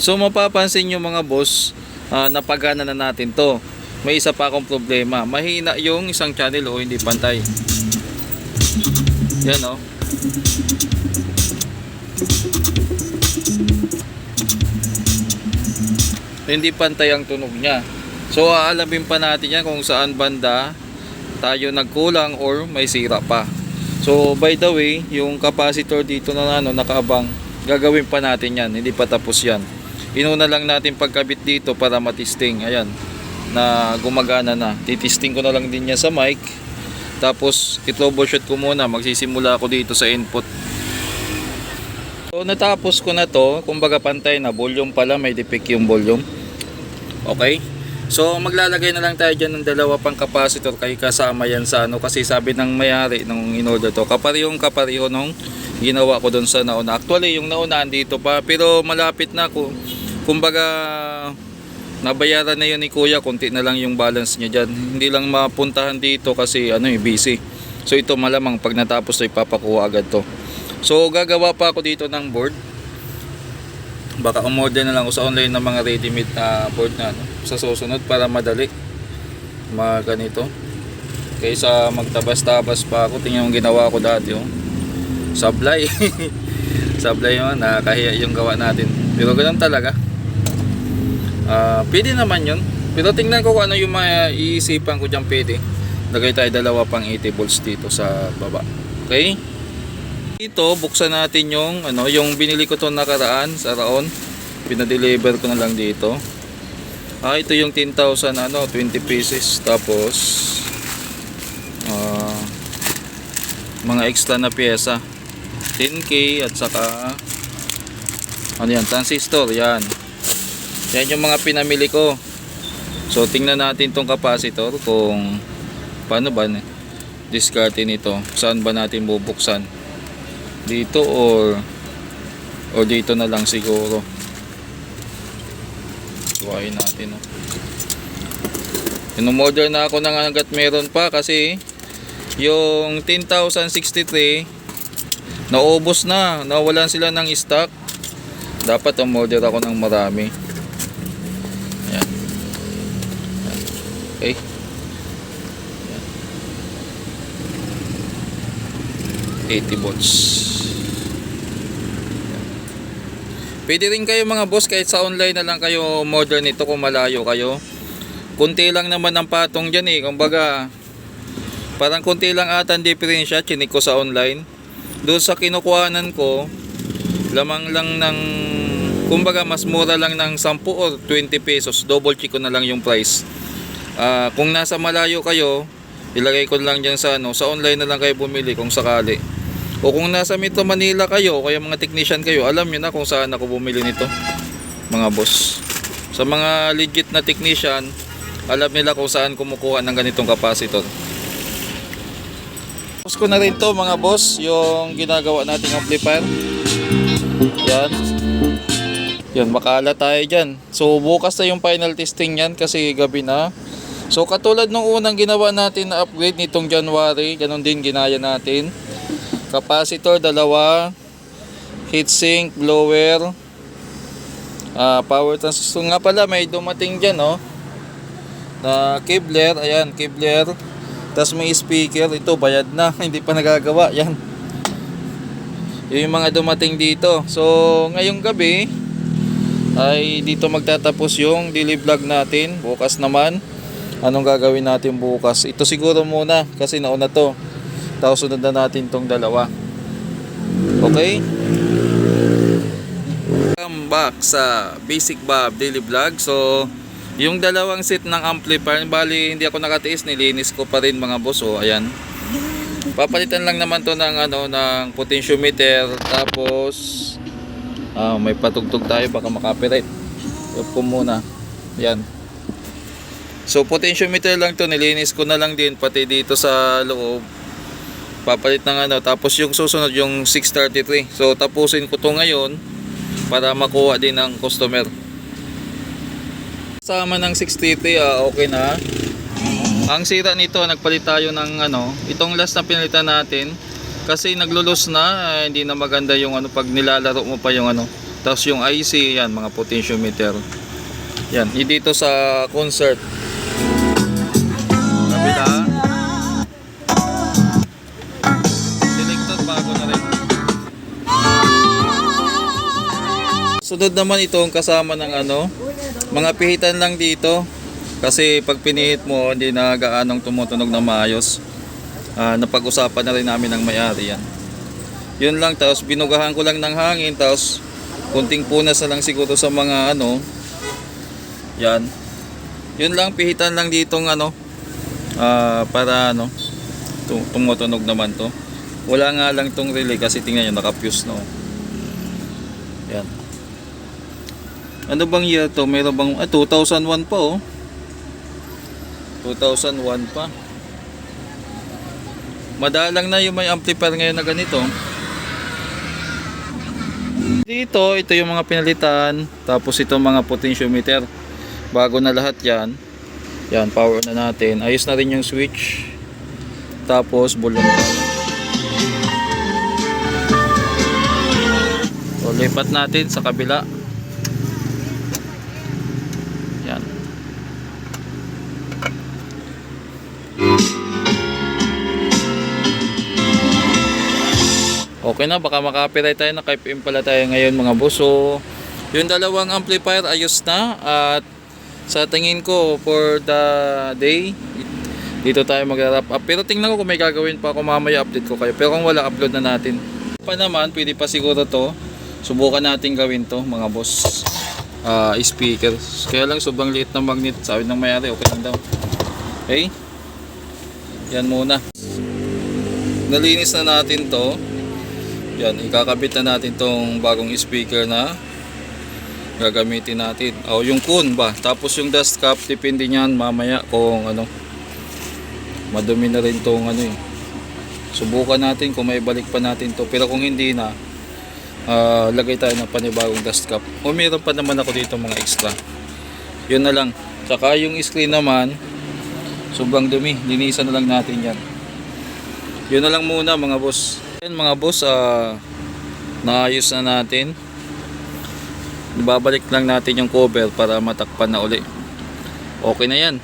So mapapansin nyo mga boss, napagana na natin to. May isa pa akong problema, mahina yung isang channel o hindi pantay. Yan o. Hindi pantay ang tunog niya. So aalamin pa natin yan kung saan banda tayo nagkulang or may sira pa. So by the way, yung capacitor dito na nakaabang, gagawin pa natin yan, hindi pa tapos yan. Inuna lang natin pagkabit dito para matisting. Ayan, na gumagana na. Titisting ko na lang din niya sa mic. Tapos i-troubleshoot ko muna, magsisimula ako dito sa input. So natapos ko na to, kumbaga pantay na, volume pala, may defect yung volume. Okay, so maglalagay na lang tayo dyan ng dalawa pang capacitor, kay kasama yan sa kasi sabi ng may-ari nung in-order to, kapareho nung ginawa ko doon sa nauna. Actually yung nauna andito pa, pero malapit na ako, kumbaga nabayaran na yun ni kuya, konti na lang yung balance niya dyan, hindi lang mapuntahan dito kasi busy. So ito malamang pag natapos to ipapakuha agad to. So gagawa pa ako dito ng board. Baka umorder na lang ako sa online ng mga ready-made na board na sa susunod para madali mga ganito kaysa magtabas-tabas pa ako. Tingnan yung ginawa ko dati, sablay. Sablay yun, nakakahiya yung gawa natin, pero ganun talaga. Pwede naman yun, pero tingnan ko kung ano yung maiisipan ko dyan. Pwede lagay tayo dalawa pang 80 volts dito sa baba. Okay, ito buksan natin yung yung binili ko to nakaraan sa Raon, pinadeliver ko na lang dito. Ito yung 10,000 20 pieces, tapos mga extra na pyesa 10k at saka yan, transistor, yan yung mga pinamili ko. So tingnan natin tong capacitor kung paano ba discarte nito, saan ba natin bubuksan, dito or dito na lang siguro. Tuwain natin. Inomorder na ako ng hanggat meron pa, kasi yung 10,063 naubos na, nawalan sila ng stock. Dapat umorder ako ng marami. Ayan. Okay, 80 volts. Pwede rin kayo mga boss, kahit sa online na lang kayo order nito kung malayo kayo. Kunti lang naman ang patong dyan kumbaga parang kunti lang ata ang diferensya. Chinik ko sa online, doon sa kinukuhanan ko lamang lang ng, kumbaga mas mura lang ng 10 or 20 pesos. Double check ko na lang yung price. Kung nasa malayo kayo, ilagay ko lang dyan sa sa online na lang kayo bumili kung sakali. O kung nasa Metro Manila kayo, kaya mga technician kayo, alam nyo na kung saan ako bumili nito mga boss. Sa mga legit na technician, alam nila kung saan kumukuha ng ganitong capacitor. Tapos ko na rin to mga boss, yung ginagawa nating amplifier. Yan, makala tayo dyan. So bukas na yung final testing yan kasi gabi na. So katulad nung unang ginawa natin na upgrade nitong January, ganun din ginaya natin. Capacitor dalawa, heatsink, blower, power transistor nga pala, may dumating dyan na Kevlar. Ayan, Kevlar. Tapos may speaker, ito bayad na, hindi pa nagagawa. Yan yung mga dumating dito. So ngayong gabi ay dito magtatapos yung daily vlog natin. Bukas naman, anong gagawin natin bukas? Ito siguro muna kasi nauna to, tapos sunod na natin tong dalawa. Okay, welcome back sa Basic Bob Daily Vlog. So yung dalawang set ng amplifier, bali hindi ako nakatiis, nilinis ko pa rin mga boss. Ayan, papalitan lang naman to ng ng potentiometer. Tapos may patugtog tayo, baka makapiright. Off ko muna. Yan, so potentiometer lang to, nilinis ko na lang din pati dito sa loob. Papalit ng tapos yung susunod yung 633. So tapusin ko to ngayon para makuha din ng customer. Sama ng 633, okay na. Ang sira nito, nagpalit tayo ng itong last na pinalitan natin kasi naglulus na, hindi na maganda yung pag nilalaro mo pa yung Tapos yung IC, yan, mga potentiometer. Yan, dito sa concert. Kabila. Selector, bago na rin. Sunod naman itong kasama ng mga pihitan lang dito. Kasi pag pinihit mo, hindi na gaanong tumutunog na maayos. Napag-usapan na rin namin ng may-ari yan. Yun lang, tapos binugahan ko lang ng hangin, tapos kunting punas na lang siguro sa mga yan. Yun lang, pihitan lang ditong para tumutunog naman to. Wala nga lang tong relay kasi tingnan nyo, naka-fuse no. Yan. Ano bang year to? Meron bang 2001 pa 2001 pa. Madalang na yung may amplifier ngayon na ganito. Dito, ito yung mga pinalitan. Tapos ito mga potentiometer. Bago na lahat yan. Yan, power na natin. Ayos na rin yung switch. Tapos bulong. So, lipat natin sa kabila. Yan. Okay na, baka maka-copyright tayo, naka-FM pala tayo ngayon mga boss. So, yung dalawang amplifier ayos na at sa tingin ko for the day, dito tayo mag-wrap up. Pero tingnan ko kung may gagawin pa ako mamaya, update ko kayo. Pero kung wala, upload na natin. Pa naman, pwede pa siguro to. Subukan natin gawin to mga boss. Speakers. Kaya lang sobrang liit ng magnet. Sabi ng may-ari, okay lang daw. Okay? Yan muna. Nalinis na natin to. Yan, ikakabit na natin tong bagong speaker na gagamitin natin. Yung kun ba? Tapos yung dust cap, depende niyan mamaya kung madumi na rin tong Subukan natin kung may balik pa natin to. Pero kung hindi na, lagay tayo ng panibagong dust cap. O meron pa naman ako dito mga extra. Yun na lang. Tsaka yung screen naman, sobrang dumi. Linisan na lang natin yan. Yun na lang muna mga boss. Mga boss, naayos na natin. Babalik lang natin yung cover para matakpan na uli. Okay na yan.